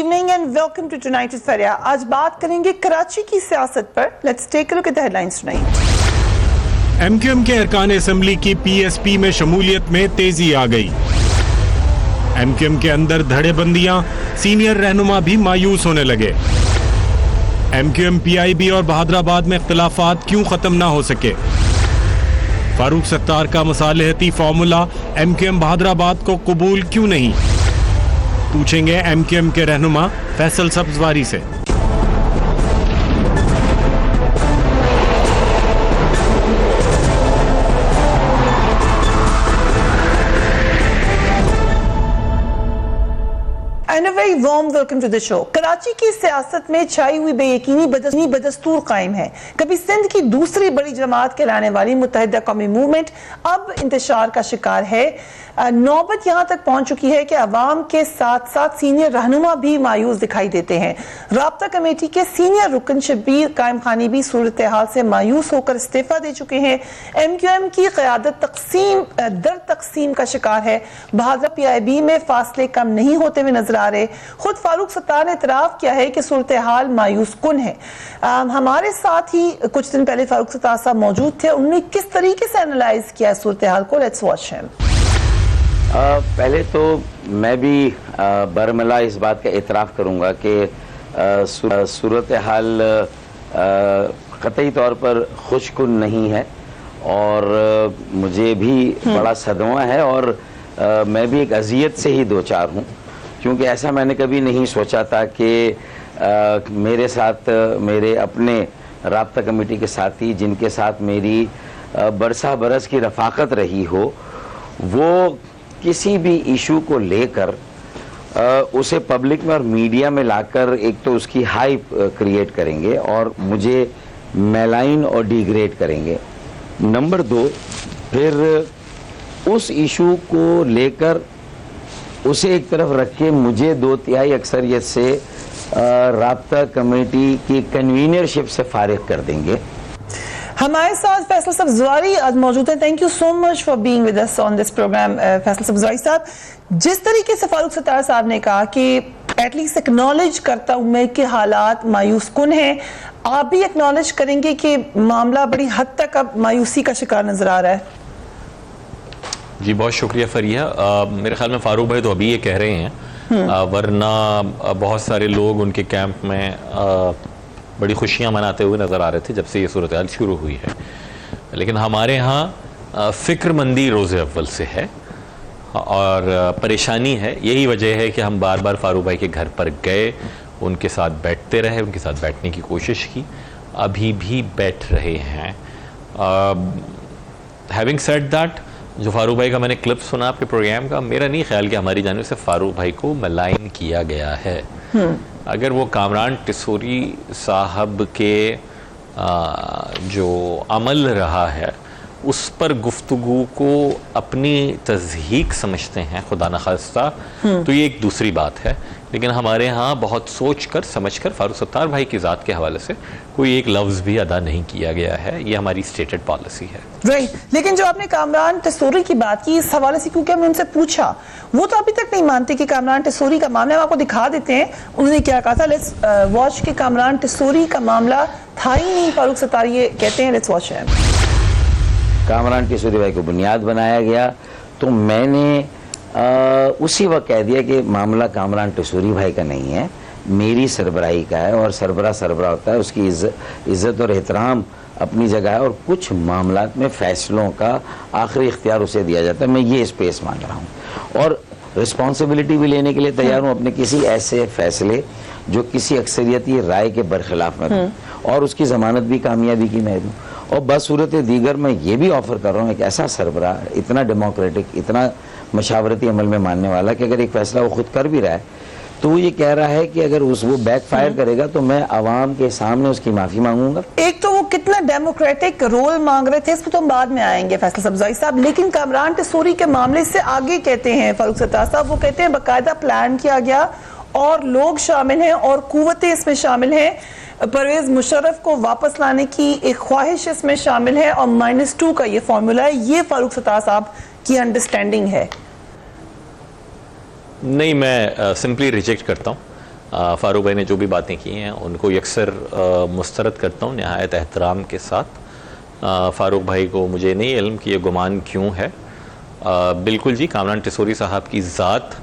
evening and welcome to Tonight with Faria. آج بات کریں گے کراچی کی سیاست پر. Let's take a look at the headlines tonight. MQM کے ارکان اسمبلی کی پی ایس پی میں شمولیت میں تیزی آ گئی. ایم کیو ایم کے اندر دھڑے بندیاں، سینئر رہنما بھی مایوس ہونے لگے. MQM PIB اور بہادر آباد میں اختلافات کیوں ختم نہ ہو سکے؟ فاروق ستار کا مصالحتی فارمولا ایم کیو ایم بہادر آباد کو قبول کیوں نہیں؟ پوچھیں گے ایم کیو ایم کے رہنما فیصل سبزواری سے. And a very warm welcome to the show. Karachi کی سیاست میں چھائی ہوئی بے یقینی بدستور قائم ہے. کبھی سندھ کی دوسری بڑی جماعت کہلانے والی متحدہ قومی موومنٹ اب انتشار کا شکار ہے. نوبت یہاں تک پہنچ چکی ہے کہ عوام کے ساتھ ساتھ سینئر رہنما بھی مایوس دکھائی دیتے ہیں. رابطہ کمیٹی کے سینئر رکن شبیر قائم خانی بھی صورتحال سے مایوس ہو کر استعفیٰ دے چکے ہیں. ایم کیو ایم کی قیادت تقسیم کا شکار ہے. بہادر پی آئی بی میں فاصلے کم نہیں ہوتے ہوئے نظر آ رہے. خود فاروق ستار نے اعتراف کیا ہے کہ صورتحال مایوس کن ہے. ہمارے ساتھ ہی کچھ دن پہلے فاروق ستار صاحب موجود تھے. انہوں نے کس طریقے سے انالائز کیا صورتحال کو؟ لیٹس واچ ہم. پہلے تو میں بھی برملا اس بات کا اعتراف کروں گا کہ صورتحال قطعی طور پر خوش کن نہیں ہے اور مجھے بھی بڑا صدمہ ہے اور میں بھی ایک اذیت سے ہی دوچار ہوں، کیونکہ ایسا میں نے کبھی نہیں سوچا تھا کہ میرے ساتھ میرے اپنے رابطہ کمیٹی کے ساتھی جن کے ساتھ میری برسہ برس کی رفاقت رہی ہو، وہ کسی بھی ایشو کو لے کر اسے پبلک میں اور میڈیا میں لا کر ایک تو اس کی ہائپ کریٹ کریں گے اور مجھے میلائن اور ڈیگریڈ کریں گے. نمبر 2، پھر اس ایشو کو لے کر اسے ایک طرف رکھ کے مجھے 2/3 اکثریت سے رابطہ کمیٹی کی کنوینرشپ سے فارغ کر دیں گے. ہمارے ساتھ فیصل سبزواری آج موجود ہیں. Thank you so much for being with us on this program. Faisal Sabzwari صاحب، جس طریقے سے فاروق ستار صاحب نے کہا کہ ایٹ لیسٹ اکنالج کرتا ہوں میں کہ حالات مایوس کن ہیں، آپ بھی اکنالج کریں گے کہ معاملہ بڑی حد تک اب مایوسی کا شکار نظر آ رہا ہے؟ جی بہت شکریہ فریہ. میرے خیال میں فاروق بھائی تو ابھی یہ کہہ رہے ہیں، ورنہ بہت سارے لوگ ان کے کیمپ میں بڑی خوشیاں مناتے ہوئے نظر آ رہے تھے جب سے یہ صورتحال شروع ہوئی ہے. لیکن ہمارے ہاں فکر مندی روز اول سے ہے اور پریشانی ہے. یہی وجہ ہے کہ ہم بار بار فاروق بھائی کے گھر پر گئے، ان کے ساتھ بیٹھتے رہے، ان کے ساتھ بیٹھنے کی کوشش کی، ابھی بھی بیٹھ رہے ہیں. ہیونگ سیڈ دیٹ، جو فاروق بھائی کا میں نے کلپ سنا آپ کے پروگرام کا، میرا نہیں خیال کہ ہماری جانب سے فاروق بھائی کو ملائن کیا گیا ہے. اگر وہ کامران ٹسوری صاحب کے جو عمل رہا ہے اس پر گفتگو کو اپنی تضحیق سمجھتے ہیں خدا نخواستہ، تو یہ ایک دوسری بات ہے. لیکن ہمارے ہاں بہت سوچ کر سمجھ کر فاروق ستار بھائی کی ذات کے حوالے سے کوئی ایک لفظ بھی ادا نہیں کیا گیا ہے. یہ ہماری سٹیٹڈ پالیسی ہے. لیکن جو آپ نے کامران ٹسوری کی بات کی، اس حوالے سے کیونکہ ہم نے ان سے پوچھا، وہ تو ابھی تک نہیں مانتے کہ کامران ٹسوری کا معاملہ. ہم آپ کو دکھا دیتے ہیں انہوں نے کیا کہا تھا. لیٹس واچ کہ کامران ٹسوری کا معاملہ تھا ہی نہیں. فاروق ستار یہ کہتے ہیں. Let's watch. کامران ٹسوری بھائی کو بنیاد بنایا گیا تو میں نے اسی وقت کہہ دیا کہ معاملہ کامران ٹسوری بھائی کا نہیں ہے، میری سربراہی کا ہے. اور سربراہ ہوتا ہے، اس کی عزت اور احترام اپنی جگہ ہے، اور کچھ معاملات میں فیصلوں کا آخری اختیار اسے دیا جاتا ہے. میں یہ اسپیس مانگ رہا ہوں اور رسپانسبلٹی بھی لینے کے لیے تیار ہوں اپنے کسی ایسے فیصلے جو کسی اکثریتی رائے کے برخلاف میں دوں اور اس کی ضمانت بھی کامیابی کی میں دوں. اور بصورت دیگر میں یہ بھی آفر کر رہا ہوں ایک ایسا سربراہ اتنا ڈیموکریٹک، اتنا مشاورتی عمل میں ماننے والا کہ اگر ایک فیصلہ وہ خود کر بھی رہا ہے تو وہ یہ کہہ رہا ہے کہ اگر وہ بیک فائر کرے گا تو میں عوام کے سامنے اس کی معافی مانگوں گا. ایک تو وہ کتنا ڈیموکریٹک رول مانگ رہے تھے، اس پہ تو ہم بعد میں آئیں گے فیصل سبزواری صاحب. لیکن کامران ٹسوری کے معاملے سے آگے کہتے ہیں فاروق ستار صاحب، وہ کہتے ہیں باقاعدہ پلان کیا گیا اور لوگ شامل ہیں اور قوتیں اس میں شامل ہیں. پرویز مشرف کو واپس لانے کی ایک خواہش اس میں شامل ہے اور -2 کا یہ فارمولا ہے. یہ فاروق ستار صاحب کی انڈرسٹینڈنگ ہے. نہیں، میں سمپلی ریجیکٹ کرتا ہوں. فاروق بھائی نے جو بھی باتیں کی ہیں ان کو یکسر مسترد کرتا ہوں نہایت احترام کے ساتھ. فاروق بھائی کو مجھے نہیں علم کہ یہ گمان کیوں ہے. بالکل جی، کامران ٹسوری صاحب کی ذات،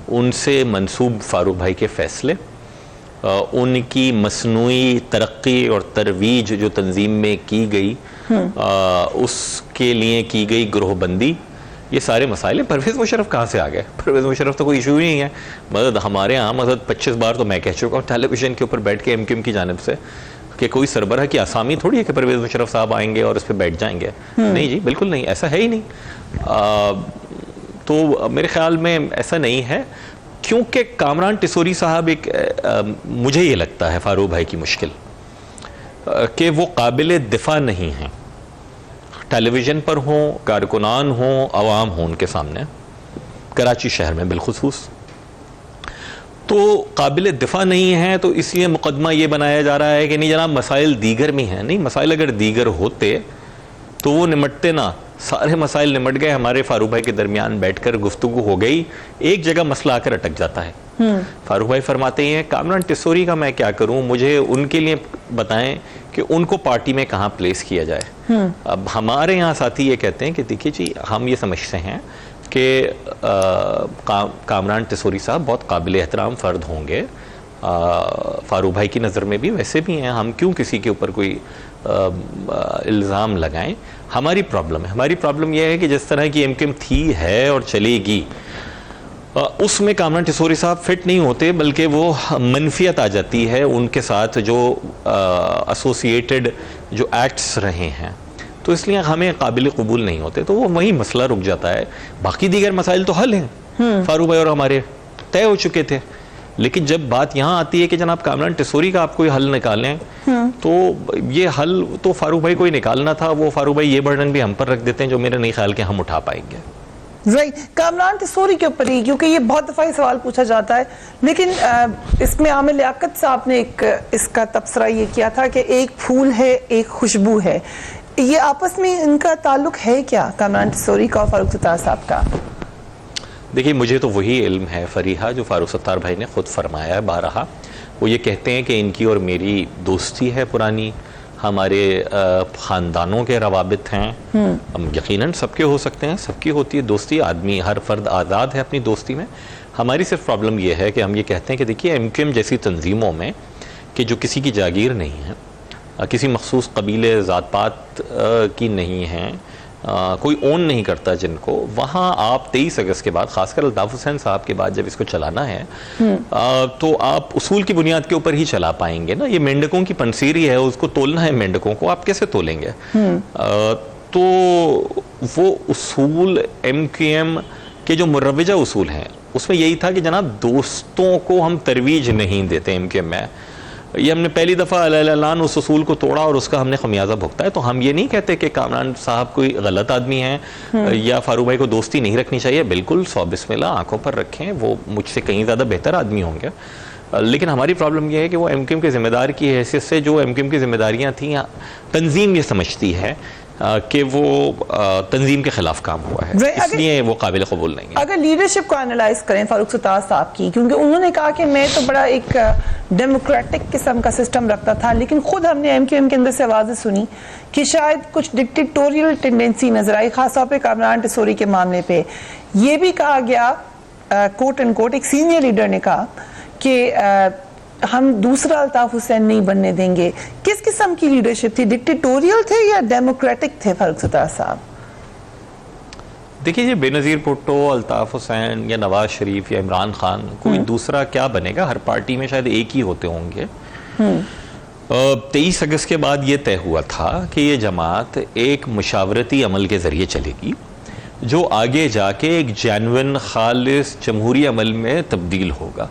ان سے منسوب فاروق بھائی کے فیصلے، ان کی مصنوعی ترقی اور ترویج جو تنظیم میں کی گئی، اس کے لیے کی گئی گروہ بندی، یہ سارے مسائل ہیں. پرویز مشرف کہاں سے آ گئے؟ پرویز مشرف تو کوئی ایشو ہی نہیں ہے. مدد ہمارے ہاں مدد 25 بار تو میں کہہ چکا ہوں ٹیلی ویژن کے اوپر بیٹھ کے MQM کی جانب سے کہ کوئی سربراہ کی آسامی تھوڑی ہے کہ پرویز مشرف صاحب آئیں گے اور اس پہ بیٹھ جائیں گے. نہیں جی، بالکل نہیں، ایسا ہے ہی نہیں. تو میرے خیال میں ایسا نہیں ہے، کیونکہ کامران ٹسوری صاحب ایک مجھے یہ لگتا ہے فاروق بھائی کی مشکل کہ وہ قابل دفاع نہیں ہیں. ٹیلی ویژن پر ہوں، کارکنان ہوں، عوام ہوں ان کے سامنے، کراچی شہر میں بالخصوص، تو قابل دفاع نہیں ہے. تو اس لیے مقدمہ یہ بنایا جا رہا ہے کہ نہیں جناب مسائل دیگر میں ہیں. نہیں، مسائل اگر دیگر ہوتے تو وہ نمٹتے نہ. سارے مسائل نمٹ گئے، ہمارے فاروق بھائی کے درمیان بیٹھ کر گفتگو ہو گئی، ایک جگہ مسئلہ آ کر اٹک جاتا ہے. فاروق بھائی فرماتے ہیں کامران ٹسوری کا میں کیا کروں، مجھے ان کے لیے بتائیں کہ ان کو پارٹی میں کہاں پلیس کیا جائے. اب ہمارے یہاں ساتھی یہ کہتے ہیں کہ دیکھیے جی، ہم یہ سمجھتے ہیں کہ کامران ٹسوری صاحب بہت قابل احترام فرد ہوں گے، فاروق بھائی کی نظر میں بھی ویسے بھی ہیں، ہم کیوں کسی کے اوپر کوئی الزام لگائیں. ہماری پرابلم یہ ہے کہ جس طرح کی MQM تھی ہے اور چلے گی، اس میں کامران ٹسوری صاحب فٹ نہیں ہوتے، بلکہ وہ منفیت آ جاتی ہے ان کے ساتھ جو ایسوسیٹڈ جو ایکٹس رہے ہیں، تو اس لیے ہمیں قابل قبول نہیں ہوتے. تو وہ وہی مسئلہ رک جاتا ہے. باقی دیگر مسائل تو حل ہیں، فاروق بھائی اور ہمارے طے ہو چکے تھے. لیکن جب بات یہاں آتی ہے کہ جناب کامران ٹسوری کا آپ کوئی حل نکالیں، تو یہ حل تو فاروق بھائی کو ہی نکالنا تھا. وہ فاروق بھائی یہ برڈن بھی ہم پر رکھ دیتے ہیں جو میرا نہیں خیال کہ ہم اٹھا پائیں گے. کامران ٹسوری کے اوپر ہی، کیونکہ یہ بہت دفعہ سوال پوچھا جاتا ہے، لیکن اس میں عامر لیاقت صاحب نے اس کا تبصرہ یہ کیا تھا کہ ایک پھول ہے ایک خوشبو ہے. یہ آپس میں ان کا تعلق ہے کیا، کامران ٹسوری کا اور فاروق ستار صاحب کا؟ دیکھیے، مجھے تو وہی علم ہے فریحہ جو فاروق ستار بھائی نے خود فرمایا ہے بارہا. وہ یہ کہتے ہیں کہ ان کی اور میری دوستی ہے پرانی، ہمارے خاندانوں کے روابط ہیں. یقیناً سب کے ہو سکتے ہیں، سب کی ہوتی ہے دوستی، آدمی ہر فرد آزاد ہے اپنی دوستی میں. ہماری صرف پرابلم یہ ہے کہ ہم یہ کہتے ہیں کہ دیکھیے MQM جیسی تنظیموں میں کہ جو کسی کی جاگیر نہیں ہے، کسی مخصوص قبیلے ذات پات کی نہیں ہیں، کوئی اون نہیں کرتا جن کو، وہاں آپ 23 اگست کے بعد، خاص کر الطاف حسین صاحب کے بعد جب اس کو چلانا ہے تو آپ اصول کی بنیاد کے اوپر ہی چلا پائیں گے نا. یہ مینڈکوں کی پنسیری ہے، اس کو تولنا ہے، مینڈکوں کو آپ کیسے تولیں گے؟ تو وہ اصول MQM کے جو مروجہ اصول ہیں اس میں یہی تھا کہ جناب دوستوں کو ہم ترویج نہیں دیتے MQM میں. یہ ہم نے پہلی دفعہ اعلان اس اصول کو توڑا اور اس کا ہم نے خمیازہ بھگتا ہے. تو ہم یہ نہیں کہتے کہ کامران صاحب کوئی غلط آدمی ہیں یا فاروق بھائی کو دوستی نہیں رکھنی چاہیے. بالکل 100 بسم اللہ آنکھوں پر رکھیں، وہ مجھ سے کہیں زیادہ بہتر آدمی ہوں گے. لیکن ہماری پرابلم یہ ہے کہ وہ MQM کے ذمہ دار کی حیثیت سے جو MQM کی ذمہ داریاں تھیں، تنظیم یہ سمجھتی ہے کہ وہ تنظیم کے خلاف کام ہوا ہے، اس لیے وہ قابل قبول نہیں ہے. اگر لیڈرشپ کو انالائز کریں فاروق ستار صاحب کی، کیونکہ انہوں نے کہا کہ میں تو بڑا ایک ڈیموکریٹک قسم کا سسٹم رکھتا تھا، لیکن خود ہم نے MQM کے اندر سے آوازیں سنی کہ شاید کچھ ڈکٹیٹوریل ٹینڈنسی نظر آئی، خاص طور پہ کامران ٹسوری کے معاملے پہ. یہ بھی کہا گیا کوٹ اینڈ کوٹ، ایک سینئر لیڈر نے کہا کہ ہم دوسرا الطاف حسین نہیں بننے دیں گے. کس قسم کی لیڈرشپ تھی؟ ڈکٹیٹوریل تھے یا ڈیموکریٹک تھے فاروق ستار صاحب؟ دیکھیے، بے نظیر بھٹو، الطاف حسین یا نواز شریف یا عمران خان، کوئی دوسرا کیا بنے گا؟ ہر پارٹی میں شاید ایک ہی ہوتے ہوں گے. 23 اگست کے بعد یہ طے ہوا تھا کہ یہ جماعت ایک مشاورتی عمل کے ذریعے چلے گی جو آگے جا کے ایک جینوئن خالص جمہوری عمل میں تبدیل ہوگا.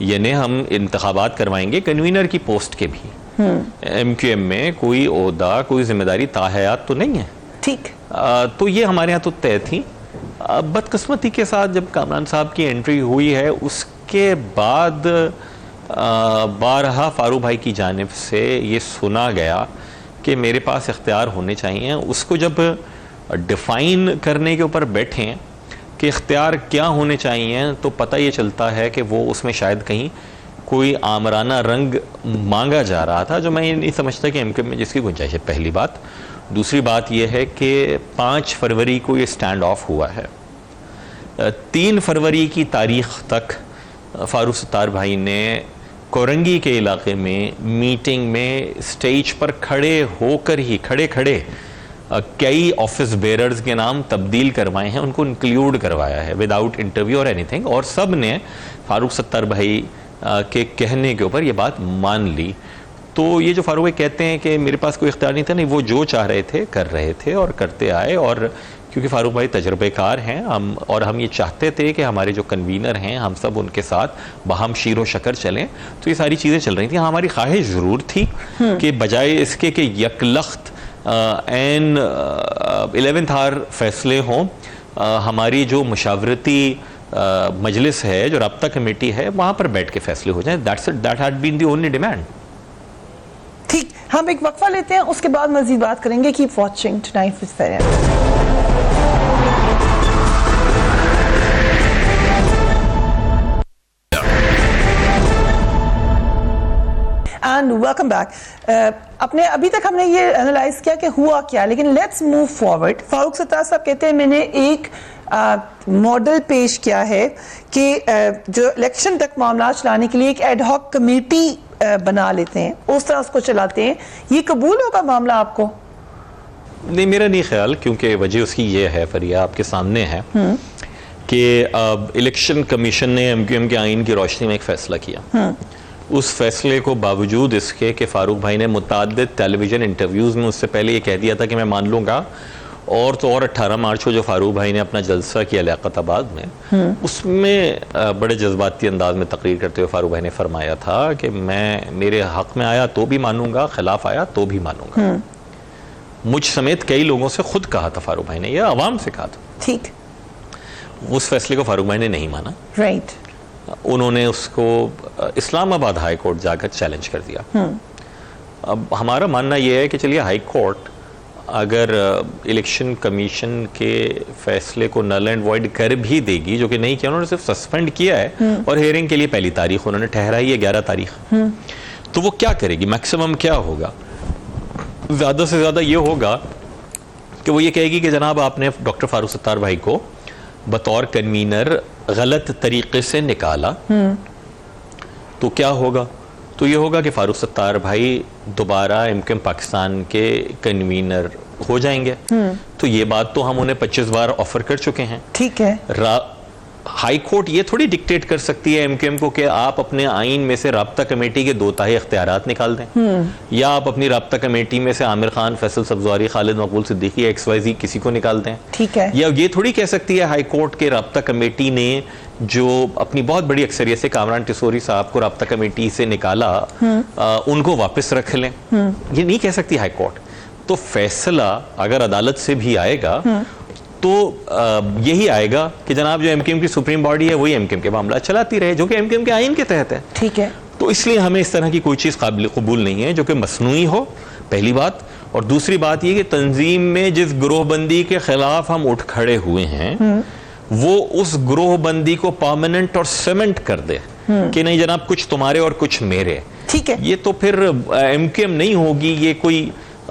یعنی ہم انتخابات کروائیں گے کنوینر کی پوسٹ کے بھی. MQM میں کوئی عہدہ، کوئی ذمہ داری تاحیات تو نہیں ہے. ٹھیک. تو یہ ہمارے ہاں تو طے تھی. بدقسمتی کے ساتھ جب کامران صاحب کی انٹری ہوئی ہے، اس کے بعد بارہا فاروق بھائی کی جانب سے یہ سنا گیا کہ میرے پاس اختیار ہونے چاہیے. اس کو جب ڈیفائن کرنے کے اوپر بیٹھیں کہ اختیار کیا ہونے چاہیے، تو پتہ یہ چلتا ہے کہ وہ اس میں شاید کہیں کوئی آمرانہ رنگ مانگا جا رہا تھا جو میں یہ نہیں سمجھتا کہ ایم کیو ایم میں جس کی گنجائش ہے، پہلی بات۔ دوسری بات یہ ہے کہ 5 فروری کو یہ سٹینڈ آف ہوا ہے، 3 فروری کی تاریخ تک فاروق ستار بھائی نے کورنگی کے علاقے میں میٹنگ میں اسٹیج پر کھڑے ہو کر ہی کھڑے کئی آفس بیررز کے نام تبدیل کروائے ہیں، ان کو انکلیوڈ کروایا ہے وداؤٹ انٹرویو اور اینی تھنگ، اور سب نے فاروق ستار بھائی کے کہنے کے اوپر یہ بات مان لی۔ تو یہ جو فاروق بھائی کہتے ہیں کہ میرے پاس کوئی اختیار نہیں تھا، نہیں، وہ جو چاہ رہے تھے کر رہے تھے اور کرتے آئے، اور کیونکہ فاروق بھائی تجربے کار ہیں اور ہم یہ چاہتے تھے کہ ہمارے جو کنوینر ہیں ہم سب ان کے ساتھ باہم شیر و شکر چلیں، تو یہ ساری چیزیں چل رہی تھیں۔ ہماری خواہش ضرور تھی کہ بجائے اس کے کہ یکلخت این 11th آور فیصلے ہوں، ہماری جو مشاورتی مجلس ہے، جو رابطہ کمیٹی ہے، وہاں پر بیٹھ کے فیصلے ہو جائیں۔ That had been the only demand۔ ٹھیک، ہم ایک وقفہ لیتے ہیں، اس کے بعد مزید بات کریں گے۔ Keep watching Tonight with Farhan۔ And welcome back. اپنے ابھی تک ہم نے یہ انالائز کیا کہ ہوا کیا، لیکن let's move forward. Farooq Sattar صاحب کہتے ہیں میں نے ایک ماڈل پیش کیا ہے کہ جو الیکشن تک معاملات چلانے کے لیے ایک ایڈ ہاک کمیٹی بنا لیتے ہیں، اس طرح اس کو چلاتے ہیں۔ یہ قبول ہوگا معاملہ آپ کو؟ نہیں، میرا نہیں خیال، کیونکہ وجہ اس کی یہ ہے، فریہ آپ کے سامنے ہے کہ الیکشن کمیشن نے ایم کیو ایم کے آئین کی روشنی میں ایک فیصلہ کیا۔ اس فیصلے کو باوجود اس کے کہ فاروق بھائی نے متعدد ٹیلی ویژن انٹرویوز میں اس سے پہلے یہ کہہ دیا تھا کہ میں مان لوں گا، اور تو اور 18 مارچ کو جو فاروق بھائی نے اپنا جلسہ کیا لیاقت آباد میں، اس میں بڑے جذباتی انداز میں تقریر کرتے ہوئے فاروق بھائی نے فرمایا تھا کہ میں میرے حق میں آیا تو بھی مانوں گا، خلاف آیا تو بھی مانوں گا۔ مجھ سمیت کئی لوگوں سے خود کہا تھا فاروق بھائی نے، یہ عوام سے کہا تھا۔ ٹھیک، اس فیصلے کو فاروق بھائی نے نہیں مانا، رائٹ۔ انہوں نے اس کو اسلام آباد ہائی کورٹ جا کر چیلنج کر دیا۔ اب ہمارا ماننا یہ ہے کہ چلیے ہائی کورٹ اگر الیکشن کمیشن کے فیصلے کو نل اینڈ وائڈ کر بھی دے گی، جو کہ نہیں کیا، انہوں نے صرف سسپینڈ کیا ہے، اور ہیئرنگ کے لیے پہلی تاریخ انہوں نے ٹھہرائی ہے 11 تاریخ، تو وہ کیا کرے گی؟ میکسیمم کیا ہوگا؟ زیادہ سے زیادہ یہ ہوگا کہ وہ یہ کہے گی کہ جناب آپ نے ڈاکٹر فاروق ستار بھائی کو بطور کنوینر غلط طریقے سے نکالا، تو کیا ہوگا؟ تو یہ ہوگا کہ فاروق ستار بھائی دوبارہ ایم کیو ایم پاکستان کے کنوینر ہو جائیں گے۔ تو یہ بات تو ہم انہیں 25 بار آفر کر چکے ہیں۔ ٹھیک ہے، ہائی کورٹ یہ تھوڑی ڈکٹیٹ کر سکتی ہے ایم کیو ایم کو کہ آپ اپنے آئین میں سے رابطہ کمیٹی کے 2 تہائی اختیارات نکال دیں، یا آپ اپنی رابطہ کمیٹی میں سے عامر خان، فیصل سبزواری، خالد مقبول صدیقی، XYZ کسی کو نکال دیں۔ ٹھیک ہے، یا یہ تھوڑی کہہ سکتی ہے ہائی کورٹ کے رابطہ کمیٹی نے جو اپنی بہت بڑی اکثریت سے کامران ٹسوری صاحب کو رابطہ کمیٹی سے نکالا، ان کو واپس رکھ لیں، یہ نہیں کہہ سکتی ہائی کورٹ۔ تو فیصلہ اگر عدالت سے بھی آئے گا تو یہی آئے گا کہ جناب جو ایم کیو ایم کی سپریم باڈی ہے وہی ایم کیو ایم کے معاملات چلاتی رہے، جو کہ ایم کیو ایم کے آئین کے تحت ہے۔ ٹھیک ہے، تو اس لیے ہمیں اس طرح کی کوئی چیز قابل قبول نہیں ہے جو کہ مصنوعی ہو، پہلی بات۔ اور دوسری بات یہ کہ تنظیم میں جس گروہ بندی کے خلاف ہم اٹھ کھڑے ہوئے ہیں وہ اس گروہ بندی کو پرماننٹ اور سیمنٹ کر دے کہ نہیں جناب کچھ تمہارے اور کچھ میرے۔ ٹھیک ہے، یہ تو پھر ایم کیو ایم نہیں ہوگی، یہ کوئی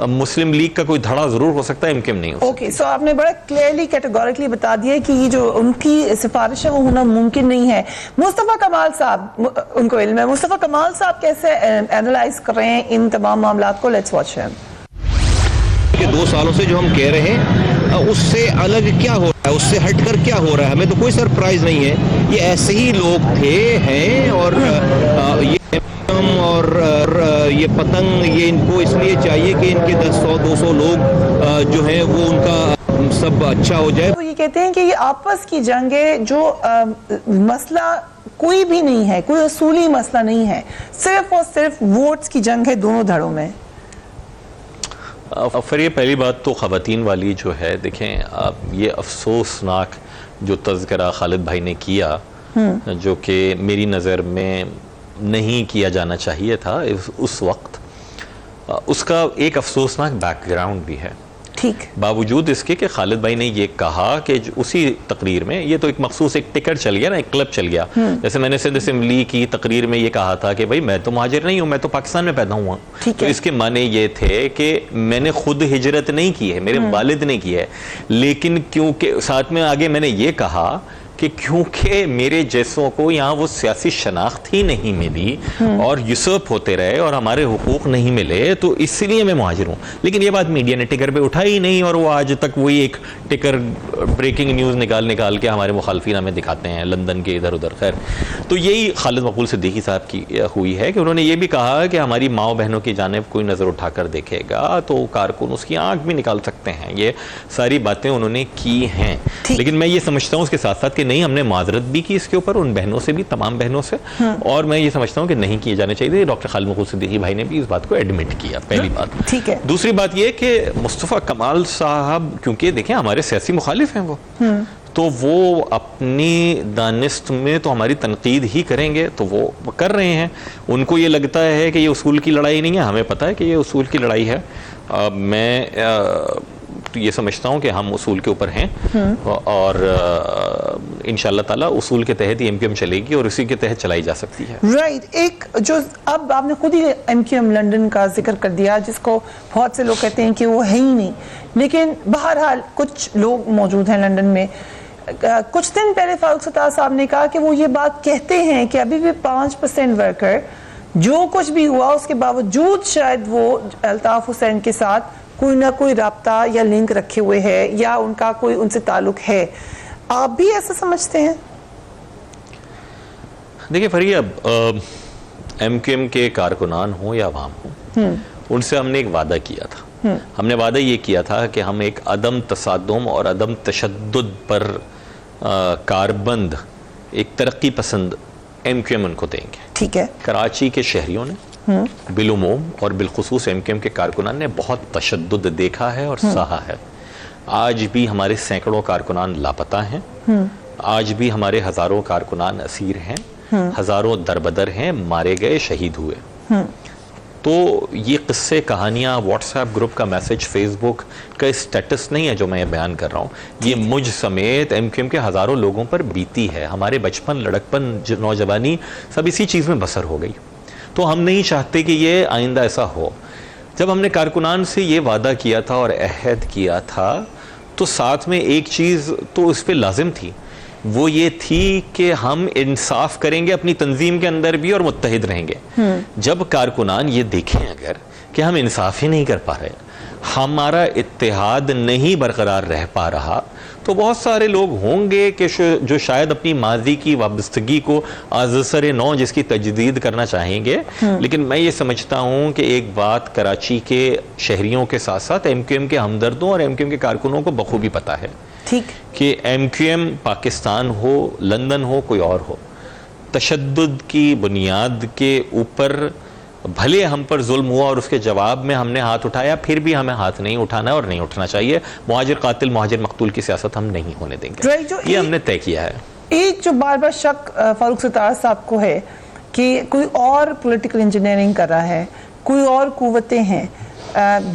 مسلم لیگ کا کوئی دھڑا ضرور ہو سکتا ہے، ایم کیو ایم نہیں ہو سکتا۔ اوکے، سو آپ نے بڑا کلیئرلی کیٹیگوریکلی بتا دیا کہ یہ جو ان کی سفارش ہے وہ ہونا ممکن نہیں ہے۔ مصطفیٰ کمال صاحب، ان کو علم ہے، مصطفیٰ کمال صاحب کیسے اینالائز کر رہے ہیں ان تمام معاملات کو؟ لیٹس واچ ہم۔ کہ 2 سالوں سے جو ہم کہہ رہے ہیں اس سے الگ کیا ہو رہا ہے، اس سے ہٹ کر کیا ہو رہا ہے، ہمیں تو کوئی سرپرائز نہیں ہے۔ یہ ایسے ہی لوگ تھے، ہیں، اور یہ اور یہ پتنگ یہ ان کو اس لیے چاہیے کہ ان کے 100-200 لوگ جو ہیں وہ ان کا سب اچھا ہو جائے۔ وہ یہ کہتے ہیں کہ یہ آپس کی جنگ ہے، جو مسئلہ کوئی بھی نہیں ہے، کوئی اصولی مسئلہ نہیں ہے، صرف اور صرف ووٹس کی جنگ ہے دونوں دھڑوں میں۔ یہ پہلی بات تو خواتین والی جو ہے، دیکھیں یہ افسوسناک جو تذکرہ خالد بھائی نے کیا، جو کہ میری نظر میں نہیں کیا جانا چاہیے تھا اس وقت، اس کا ایک افسوسناک بیک گراؤنڈ بھی ہے۔ ٹھیک. باوجود اس کے کہ خالد بھائی نے یہ کہا کہ اسی تقریر میں یہ تو ایک مخصوص ایک ٹکر چل گیا نا, ایک کلب چل گیا. جیسے میں نے سندھ اسمبلی کی تقریر میں یہ کہا تھا کہ بھائی میں تو مہاجر نہیں ہوں, میں تو پاکستان میں پیدا ہوا ہوں. تو اس کے معنی یہ تھے کہ میں نے خود ہجرت نہیں کی ہے, میرے والد نے کی ہے, لیکن کیونکہ ساتھ میں آگے میں نے یہ کہا کہ کیونکہ میرے جیسوں کو یہاں وہ سیاسی شناخت ہی نہیں ملی اور یوسرپ ہوتے رہے اور ہمارے حقوق نہیں ملے, تو اس لیے میں مہاجر ہوں. لیکن یہ بات میڈیا نے ٹکر پہ اٹھائی ہی نہیں, اور وہ آج تک وہی ایک ٹکر بریکنگ نیوز نکال کے ہمارے مخالفین ہمیں دکھاتے ہیں لندن کے ادھر ادھر. خیر, تو یہی خالد مقبول صدیقی صاحب کی ہوئی ہے کہ انہوں نے یہ بھی کہا کہ ہماری ماؤں بہنوں کی جانب کوئی نظر اٹھا کر دیکھے گا تو کارکن اس کی آنکھ بھی نکال سکتے ہیں. یہ ساری باتیں انہوں نے کی ہیں, لیکن میں یہ سمجھتا ہوں اس کے ساتھ ساتھ کہ نہیں, ہم نے معذرت بھی کی اس کے اوپر ان بہنوں سے بھی, تمام بہنوں سے, اور میں یہ سمجھتا ہوں کہ نہیں کیے جانے چاہیے. ڈاکٹر خالد مقبول صدیقی بھائی نے بھی اس بات کو ایڈمٹ کیا, پہلی بات. ٹھیک ہے. دوسری بات یہ کہ مصطفیٰ کمال صاحب کیونکہ دیکھیں ہمارے سیاسی مخالف ہیں, تو وہ اپنی دانست میں تو ہماری تنقید ہی کریں گے, تو وہ کر رہے ہیں. ان کو یہ لگتا ہے کہ یہ اصول کی لڑائی نہیں ہے, ہمیں پتہ ہے کہ یہ اصول کی لڑائی ہے. میں یہ سمجھتا ہوں کہ ہم اصول کے اوپر ہیں, اور انشاءاللہ تعالی اصول کے تحت ہی ایم کیو ایم چلے گی اور اسی کے تحت چلائی جا سکتی ہے. رائٹ. ایک جو اب آپ نے خود ہی ایم کیو ایم لنڈن کا ذکر کر دیا, جس کو بہت سے لوگ کہتے ہیں کہ وہ ہے ہی نہیں, لیکن بہرحال کچھ لوگ موجود ہیں لنڈن میں. کچھ دن پہلے فاروق ستار صاحب نے کہا کہ وہ یہ بات کہتے ہیں کہ ابھی بھی 5% ورکر جو کچھ بھی ہوا اس کے باوجود شاید وہ الطاف حسین کے ساتھ کوئی نہ کوئی رابطہ یا لنک رکھے ہوئے ہے, یا ان کا کوئی ان سے تعلق ہے. آپ بھی ایسا سمجھتے ہیں؟ دیکھیں فریہ, ایم کیو ایم کے کارکنان ہوں یا عوام ہوں, ان سے ہم نے ایک وعدہ کیا تھا. ہم نے وعدہ یہ کیا تھا کہ ہم ایک عدم تصادم اور عدم تشدد پر کاربند ایک ترقی پسند ایم کیو ایم ان کو دیں گے. ٹھیک ہے. کراچی کے شہریوں نے بالعموم اور بالخصوص ایم کیو ایم کے کارکنان نے بہت تشدد دیکھا ہے اور سہا ہے. آج بھی ہمارے سینکڑوں کارکنان لاپتہ ہیں, آج بھی ہمارے ہزاروں کارکنان اسیر ہیں, ہزاروں دربدر ہیں, مارے گئے, شہید ہوئے. تو یہ قصے کہانیاں واٹس ایپ گروپ کا میسج, فیس بک کا اسٹیٹس نہیں ہے جو میں بیان کر رہا ہوں, یہ مجھ سمیت ایم کیو ایم کے ہزاروں لوگوں پر بیتی ہے. ہمارے بچپن, لڑکپن, نوجوانی سب اسی چیز میں بسر ہو گئی. تو ہم نہیں چاہتے کہ یہ آئندہ ایسا ہو. جب ہم نے کارکنان سے یہ وعدہ کیا تھا اور عہد کیا تھا, تو ساتھ میں ایک چیز تو اس پہ لازم تھی, وہ یہ تھی کہ ہم انصاف کریں گے اپنی تنظیم کے اندر بھی اور متحد رہیں گے. جب کارکنان یہ دیکھیں اگر کہ ہم انصاف ہی نہیں کر پا رہے, ہمارا اتحاد نہیں برقرار رہ پا رہا, تو بہت سارے لوگ ہوں گے کہ جو شاید اپنی ماضی کی وابستگی کو از سر نو جس کی تجدید کرنا چاہیں گے. لیکن میں یہ سمجھتا ہوں کہ ایک بات کراچی کے شہریوں کے ساتھ ساتھ ایم کیو ایم کے ہمدردوں اور ایم کیو ایم کے کارکنوں کو بخوبی پتہ ہے کہ ایم کیو ایم پاکستان ہو, لندن ہو, کوئی اور ہو, تشدد کی بنیاد کے اوپر بھلے ہم پر ظلم ہوا اور اس کے جواب میں ہم نے ہاتھ اٹھایا, پھر بھی ہمیں ہاتھ نہیں اٹھانا اور نہیں اٹھنا چاہیے. مہاجر قاتل مہاجر مقتول کی سیاست ہم نہیں ہونے دیں گے, یہ ہم نے طے کیا ہے. ایک جو بار بار شک فاروق ستار صاحب کو ہے کہ کوئی اور پولیٹیکل انجینئرنگ کر رہا ہے, کوئی اور قوتیں ہیں,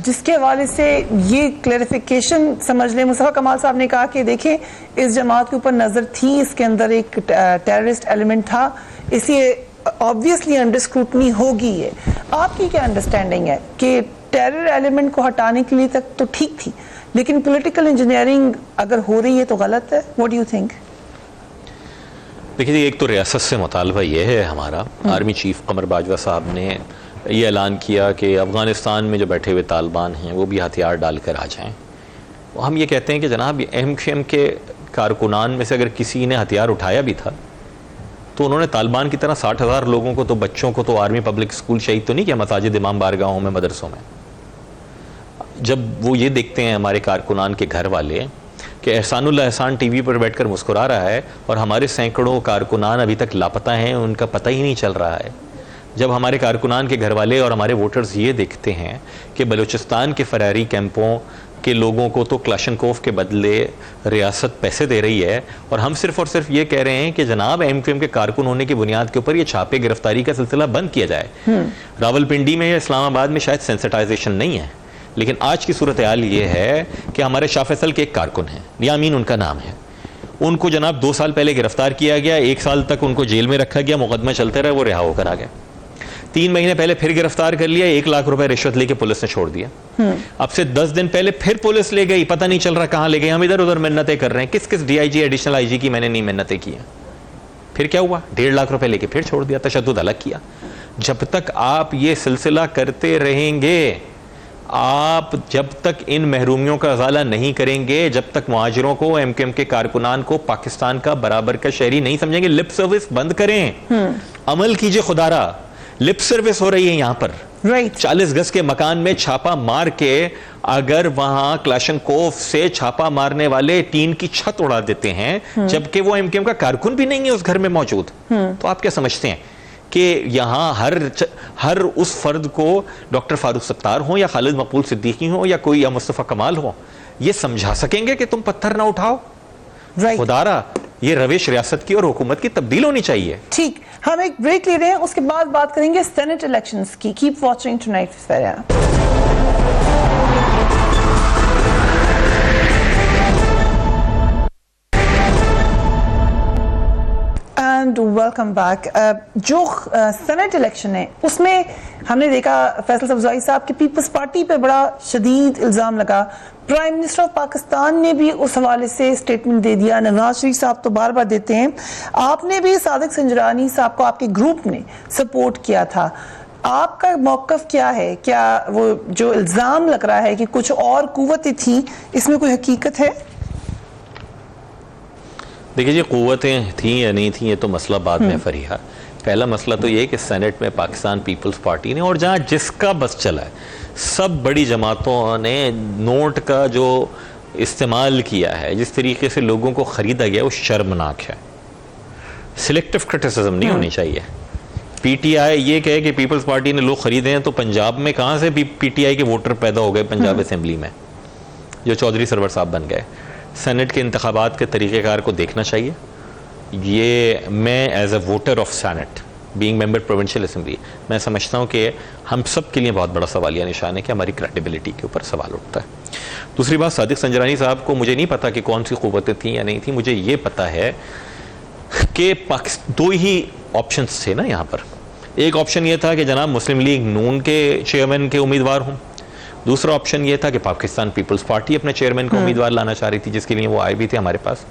جس کے حوالے سے یہ کلیریفیکیشن سمجھ لیں. مصطفیٰ کمال صاحب نے کہا کہ دیکھیں اس جماعت کے اوپر نظر تھی, اس کے اندر ایک ٹیررسٹ ایلیمنٹ تھا, اس لیے obviously انڈر اسکروٹنی ہوگی. ہے آپ کی کیا انڈرسٹینڈنگ ہے کہ ٹیرر ایلیمنٹ کو ہٹانے کے لیے تک تو ٹھیک تھی, لیکن پولیٹیکل انجینئرنگ اگر ہو رہی ہے تو غلط ہے؟ what do you think؟ دیکھیے, ایک تو ریاست سے مطالبہ یہ ہے ہمارا, آرمی چیف قمر باجوہ صاحب نے یہ اعلان کیا کہ افغانستان میں جو بیٹھے ہوئے طالبان ہیں وہ بھی ہتھیار ڈال کر آ جائیں. ہم یہ کہتے ہیں کہ جناب ایم کیو ایم کے کارکنان میں سے اگر کسی نے ہتھیار اٹھایا بھی تھا تو انہوں نے طالبان کی طرح 60,000 لوگوں کو تو, بچوں کو تو آرمی پبلک اسکول شہید تو نہیں کیا مساجد, امام بارگاہوں میں, مدرسوں میں. جب وہ یہ دیکھتے ہیں ہمارے کارکنان کے گھر والے کہ احسان اللہ احسان ٹی وی پر بیٹھ کر مسکرا رہا ہے اور ہمارے سینکڑوں کارکنان ابھی تک لاپتہ ہیں, ان کا پتہ ہی نہیں چل رہا ہے, جب ہمارے کارکنان کے گھر والے اور ہمارے ووٹرز یہ دیکھتے ہیں کہ بلوچستان کے فراری کیمپوں کے لوگوں کو تو کلاشنکوف کے بدلے ریاست پیسے دے رہی ہے, اور ہم صرف اور صرف یہ کہہ رہے ہیں کہ جناب ایم کیو ایم کے کارکن ہونے کی بنیاد کے اوپر یہ چھاپے گرفتاری کا سلسلہ بند کیا جائے. راولپنڈی میں یا اسلام آباد میں شاید سینسٹائزیشن نہیں ہے, لیکن آج کی صورتحال یہ ہے کہ ہمارے شاہ فیصل کے ایک کارکن ہیں, نیامین ان کا نام ہے, ان کو جناب 2 سال پہلے گرفتار کیا گیا, 1 سال تک ان کو جیل میں رکھا گیا, مقدمہ چلتے رہے, وہ رہا ہو کر آ گئے. 3 مہینے پہلے پھر گرفتار کر لیا, 1 لاکھ روپے رشوت لے کے پولیس نے چھوڑ دیا. اب سے 10 دن پہلے پھر پولیس لے گئی, پتہ نہیں چل رہا کہاں لے گئی. ہم ادھر ادھر منتیں کر رہے ہیں, کس کس D I G additional I جی کی میں نے نہیں منتیں کی ہیں. پھر کیا ہوا, 1.5 لاکھ روپے لے کے پھر چھوڑ دیا, تشدد الگ کیا. جب تک آپ یہ سلسلہ کرتے رہیں گے, آپ جب تک ان محرومیوں کا ازالہ نہیں کریں گے, جب تک مہاجروں کو, ایم کیو ایم کے کارکنان کو پاکستان کا برابر کا شہری نہیں سمجھیں گے. لپ سروس بند کریں, عمل کیجئے. خدا را لپ سروس ہو رہی ہے یہاں پر. 40 گز کے مکان میں چھاپا مار کے اگر وہاں کلاشنکوف سے چھاپا مارنے والے ٹین کی چھت اڑا دیتے ہیں, جبکہ وہ ایم کیو ایم کا کارکن بھی نہیں ہے اس گھر میں موجود, تو آپ کیا سمجھتے ہیں کہ یہاں ہر اس فرد کو ڈاکٹر فاروق ستار ہوں یا خالد مقبول صدیقی ہوں یا کوئی یا مصطفیٰ کمال ہوں, یہ سمجھا سکیں گے کہ تم پتھر نہ اٹھاؤ؟ خدارا یہ روش ریاست کی اور حکومت کی تبدیل ہونی چاہیے. ٹھیک, ہم ایک بریک لے رہے ہیں, اس کے بعد بات کریں گے سینٹ الیکشنز کی. کیپ واچنگ ٹونائٹ فیریا. And welcome back. جو سینٹ الیکشن ہے اس میں ہم نے دیکھا فیصل صفزائی صاحب کی پیپلز پارٹی پہ بڑا شدید الزام لگا. پرائم منسٹر آف پاکستان نے بھی اس حوالے سے اسٹیٹمنٹ دے دیا, نواز شریف صاحب تو بار بار دیتے ہیں, آپ نے بھی صادق سنجرانی صاحب کو آپ کے گروپ نے سپورٹ کیا تھا. آپ کا موقف کیا ہے؟ کیا وہ جو الزام لگ رہا ہے کہ کچھ اور قوتیں تھیں, اس میں کوئی حقیقت ہے؟ دیکھیے جی, قوتیں تھیں یا نہیں تھیں یہ تو مسئلہ بعد میں فریحہ. پہلا مسئلہ تو یہ ہے کہ سینٹ میں پاکستان پیپلز پارٹی نے, اور جہاں جس کا بس چلا ہے, سب بڑی جماعتوں نے نوٹ کا جو استعمال کیا ہے, جس طریقے سے لوگوں کو خریدا گیا, وہ شرمناک ہے. سلیکٹو کرٹیسزم نہیں ہونی چاہیے. پی ٹی آئی یہ کہے کہ پیپلز پارٹی نے لوگ خریدے ہیں, تو پنجاب میں کہاں سے پی ٹی آئی کے ووٹر پیدا ہو گئے پنجاب اسمبلی میں, جو چودھری سرور صاحب بن گئے. سینٹ کے انتخابات کے طریقہ کار کو دیکھنا چاہیے. یہ میں as a voter of senate, being member provincial assembly, میں سمجھتا ہوں کہ ہم سب کے لیے بہت بڑا سوالیہ نشان ہے کہ ہماری کریڈیبلٹی کے اوپر سوال اٹھتا ہے. دوسری بات, صادق سنجرانی صاحب کو مجھے نہیں پتا کہ کون سی قوتیں تھیں یا نہیں تھیں. مجھے یہ پتا ہے کہ 2 ہی آپشنز تھے نا یہاں پر. ایک آپشن یہ تھا کہ جناب مسلم لیگ نون کے چیئرمین کے امیدوار ہوں. دوسرا آپشن یہ تھا کہ پاکستان پیپلز پارٹی اپنے چیئرمین کو امیدوار لانا چاہ رہی تھی, جس کے لیے وہ آئے بھی تھے ہمارے پاس.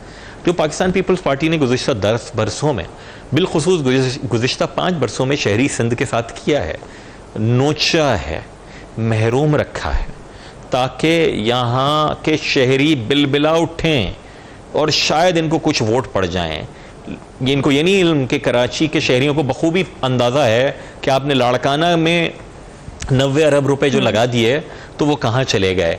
جو پاکستان پیپلز پارٹی نے گزشتہ 10 برسوں میں, بالخصوص گزشتہ 5 برسوں میں شہری سندھ کے ساتھ کیا ہے, نوچا ہے, محروم رکھا ہے, تاکہ یہاں کے شہری بلبلا اٹھیں اور شاید ان کو کچھ ووٹ پڑ جائیں. ان کو یہ نہیں علم کہ کراچی کے شہریوں کو بخوبی اندازہ ہے کہ آپ نے لاڑکانہ میں 90 ارب روپے جو لگا دیے تو وہ کہاں چلے گئے.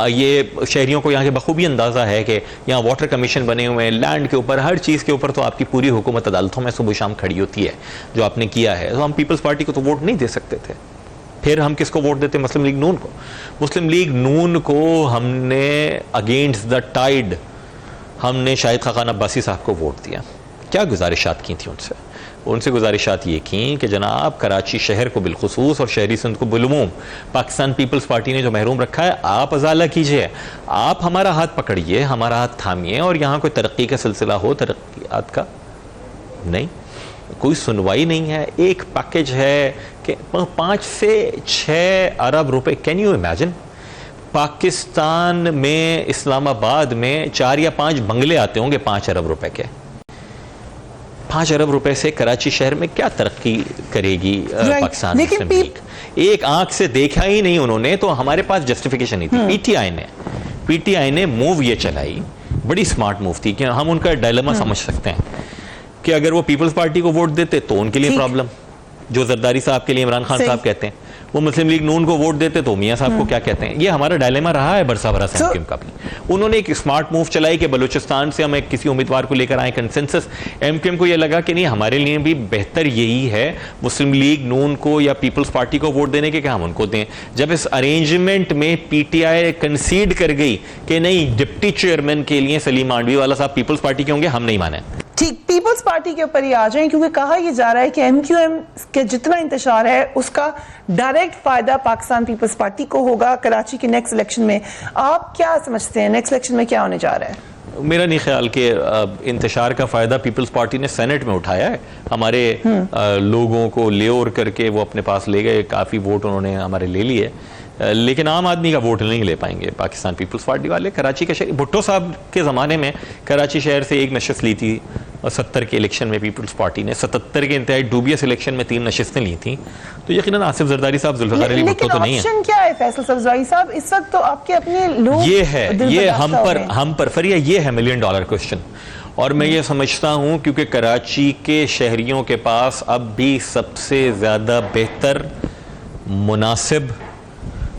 یہ شہریوں کو یہاں کے بخوبی اندازہ ہے کہ یہاں واٹر کمیشن بنے ہوئے ہیں, لینڈ کے اوپر, ہر چیز کے اوپر تو آپ کی پوری حکومت عدالتوں میں صبح شام کھڑی ہوتی ہے. جو آپ نے کیا ہے, تو ہم پیپلز پارٹی کو تو ووٹ نہیں دے سکتے تھے. پھر ہم کس کو ووٹ دیتے؟ مسلم لیگ نون کو. مسلم لیگ نون کو ہم نے اگینسٹ دا ٹائیڈ ہم نے شاہد خاقان عباسی صاحب کو ووٹ دیا. کیا گزارشات کی تھیں ان سے گزارشات یہ کیں کہ جناب کراچی شہر کو بالخصوص اور شہری سندھ کو بالعموم پاکستان پیپلز پارٹی نے جو محروم رکھا ہے, آپ ازالہ کیجئے, آپ ہمارا ہاتھ پکڑیے, ہمارا ہاتھ تھامیے, اور یہاں کوئی ترقی کا سلسلہ ہو, ترقیات کا نہیں. کوئی سنوائی نہیں ہے. ایک پیکج ہے کہ 5 سے 6 ارب روپے. Can you imagine? پاکستان میں اسلام آباد میں 4 یا 5 بنگلے آتے ہوں گے 5 ارب روپے کے. 5 ارب روپے سے کراچی شہر میں کیا ترقی کرے گی پاکستان مسلم لیگ؟ ایک آنکھ سے دیکھا ہی نہیں انہوں نے, تو ہمارے پاس جسٹیفیکیشن نہیں تھی. پی ٹی آئی نے موو یہ چلائی, بڑی سمارٹ موو تھی, کہ ہم ان کا ڈائلما سمجھ سکتے ہیں کہ اگر وہ پیپلز پارٹی کو ووٹ دیتے تو ان کے لیے پرابلم, جو زرداری صاحب کے لیے عمران خان صاحب کہتے ہیں. وہ مسلم لیگ نون کو ووٹ دیتے تو میاں صاحب کو کیا کہتے ہیں. یہ ہمارا ڈائلیما رہا ہے برسا برا ایم کیو ایم کا بھی. انہوں نے ایک اسمارٹ موو چلائی کہ بلوچستان سے ہم ایک کسی امیدوار کو لے کر آئے کنسنسس. ایم کیو ایم کو یہ لگا کہ نہیں, ہمارے لیے بھی بہتر یہی ہے مسلم لیگ نون کو یا پیپلز پارٹی کو ووٹ دینے کے, کہ ہم ان کو دیں. جب اس ارینجمنٹ میں پی ٹی آئی کنسیڈ کر گئی کہ نہیں, ڈپٹی چیئرمین کے لیے سلیم مانڈوی والا صاحب پیپلز پارٹی کے ہوں گے, ہم نہیں مانے. ٹھیک, پیپلز پارٹی کے اوپر ہی آ جائیں, کیونکہ کہا یہ جا رہا ہے کہ ایم کیو ایم کے جتنا انتشار ہے اس کا ڈائریکٹ فائدہ پاکستان پیپلز پارٹی کو ہوگا کراچی کے نیکسٹ الیکشن میں. آپ کیا سمجھتے ہیں نیکسٹ الیکشن میں کیا ہونے جا رہا ہے؟ میرا نہیں خیال کہ انتشار کا فائدہ پیپلز پارٹی نے سینٹ میں اٹھایا ہے. ہمارے لوگوں کو لے اور کر کے وہ اپنے پاس لے گئے, کافی ووٹ انہوں نے ہمارے لے لیے, لیکن عام آدمی کا ووٹ نہیں لے پائیں گے پاکستان پیپلز پارٹی والے. کراچی کا شہر, بھٹو صاحب کے زمانے میں کراچی شہر سے ایک نشست لی تھی, اور 70 کے الیکشن میں پیپلز پارٹی نے 77 کے انتہائی ڈوبیس الیکشن میں 3 نشستیں لی تھیں. تو یقیناً آصف زرداری صاحب, ذوالفقار علی بھٹو تو نہیں ہے. لیکن آپشن کیا ہے فیصل زرداری صاحب اس وقت؟ تو آپ کے اپنے لوگ یہ ہم پر فریہ یہ ہے $1 ملین کوسچن. اور میں یہ سمجھتا ہوں کیونکہ کراچی کے شہریوں کے پاس اب بھی سب سے زیادہ بہتر مناسب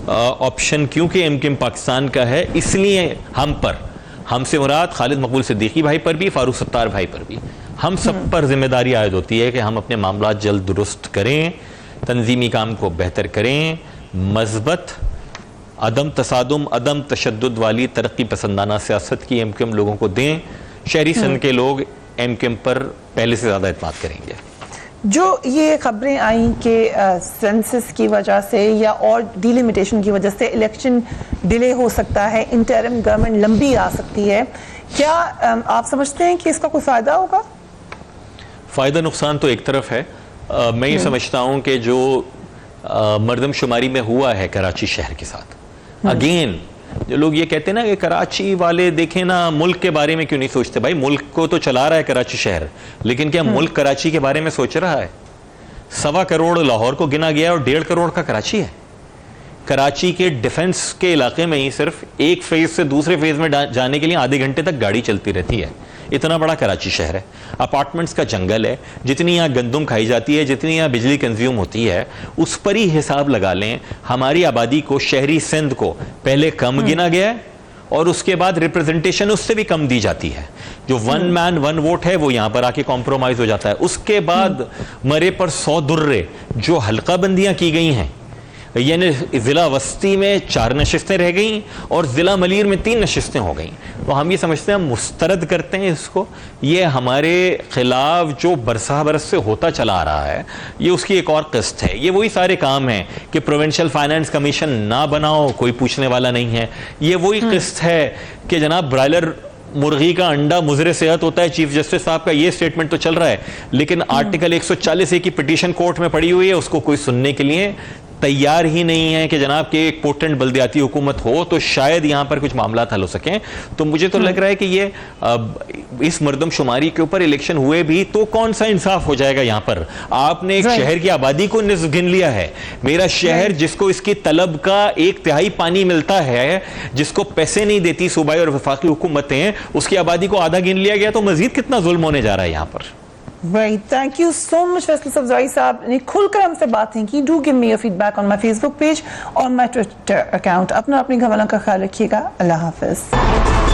آپشن کیونکہ ایم کیو ایم پاکستان کا ہے, اس لیے ہم سے مراد خالد مقبول صدیقی بھائی پر بھی, فاروق ستار بھائی پر بھی, ہم سب پر ذمہ داری عائد ہوتی ہے کہ ہم اپنے معاملات جلد درست کریں, تنظیمی کام کو بہتر کریں, مثبت, عدم تصادم, عدم تشدد والی ترقی پسندانہ سیاست کی ایم کیو ایم لوگوں کو دیں. شہری سندھ کے لوگ ایم کیو ایم پر پہلے سے زیادہ اعتماد کریں گے. جو یہ خبریں آئیں کہ سینسس کی وجہ سے یا اور ڈیلیمیٹیشن کی وجہ سے الیکشن ڈیلے ہو سکتا ہے, انٹرم گورنمنٹ لمبی آ سکتی ہے, کیا آپ سمجھتے ہیں کہ اس کا کوئی فائدہ ہوگا؟ فائدہ نقصان تو ایک طرف ہے. میں یہ سمجھتا ہوں کہ جو مردم شماری میں ہوا ہے کراچی شہر کے ساتھ, اگین جو لوگ یہ کہتے ہیں نا کہ کراچی والے دیکھیں نا ملک کے بارے میں کیوں نہیں سوچتے. بھائی ملک کو تو چلا رہا ہے کراچی شہر, لیکن کیا ملک کراچی کے بارے میں سوچ رہا ہے؟ 1.25 کروڑ لاہور کو گنا گیا اور 1.5 کروڑ کا کراچی ہے. کراچی کے ڈیفنس کے علاقے میں ہی صرف ایک فیز سے دوسرے فیز میں جانے کے لیے آدھے گھنٹے تک گاڑی چلتی رہتی ہے. اتنا بڑا کراچی شہر ہے, اپارٹمنٹس کا جنگل ہے, جتنی یہاں گندم کھائی جاتی ہے, جتنی یہاں بجلی کنزیوم ہوتی ہے, اس پر ہی حساب لگا لیں. ہماری آبادی کو, شہری سندھ کو پہلے کم گنا گیا ہے اور اس کے بعد ریپرزنٹیشن اس سے بھی کم دی جاتی ہے. جو 1 مین 1 ووٹ ہے وہ یہاں پر آ کے کمپرومائز ہو جاتا ہے. اس کے بعد مرے پر 100 درے جو حلقہ بندیاں کی گئی ہیں, یعنی ضلع وسطی میں 4 نشستیں رہ گئیں اور ضلع ملیر میں 3 نشستیں ہو گئیں. تو ہم یہ سمجھتے ہیں, ہم مسترد کرتے ہیں اس کو. یہ ہمارے خلاف جو برسہ برس سے ہوتا چلا آ رہا ہے, یہ اس کی ایک اور قسط ہے. یہ وہی سارے کام ہیں کہ پروونشل فائنانس کمیشن نہ بناؤ, کوئی پوچھنے والا نہیں ہے. یہ وہی قسط ہے کہ جناب برائلر مرغی کا انڈا مضر صحت ہوتا ہے. چیف جسٹس صاحب کا یہ سٹیٹمنٹ تو چل رہا ہے, لیکن آرٹیکل 140 کی پٹیشن کورٹ میں پڑی ہوئی ہے, اس کو کوئی سننے کے لیے تیار ہی نہیں ہے کہ جناب کہ ایک پوٹنٹ بلدیاتی حکومت ہو تو شاید یہاں پر کچھ معاملات حل ہو سکیں. تو مجھے تو لگ رہا ہے کہ یہ اس مردم شماری کے اوپر الیکشن ہوئے بھی تو کون سا انصاف ہو جائے گا یہاں پر. آپ نے ایک شہر کی آبادی کو نصف گن لیا ہے. میرا شہر جس کو اس کی طلب کا 1/3 پانی ملتا ہے, جس کو پیسے نہیں دیتی صوبائی اور وفاقی حکومتیں, اس کی آبادی کو آدھا گن لیا گیا. تو مزید کتنا ظلم ہونے جا رہا ہے یہاں پر. Right, thank you so much Faisal صفزائی صاحب نے کھل کر ہم سے باتیں کی. Do give me your feedback on my Facebook page or my Twitter account. اپنا اپنی گھر والوں کا خیال رکھیے گا. اللہ حافظ.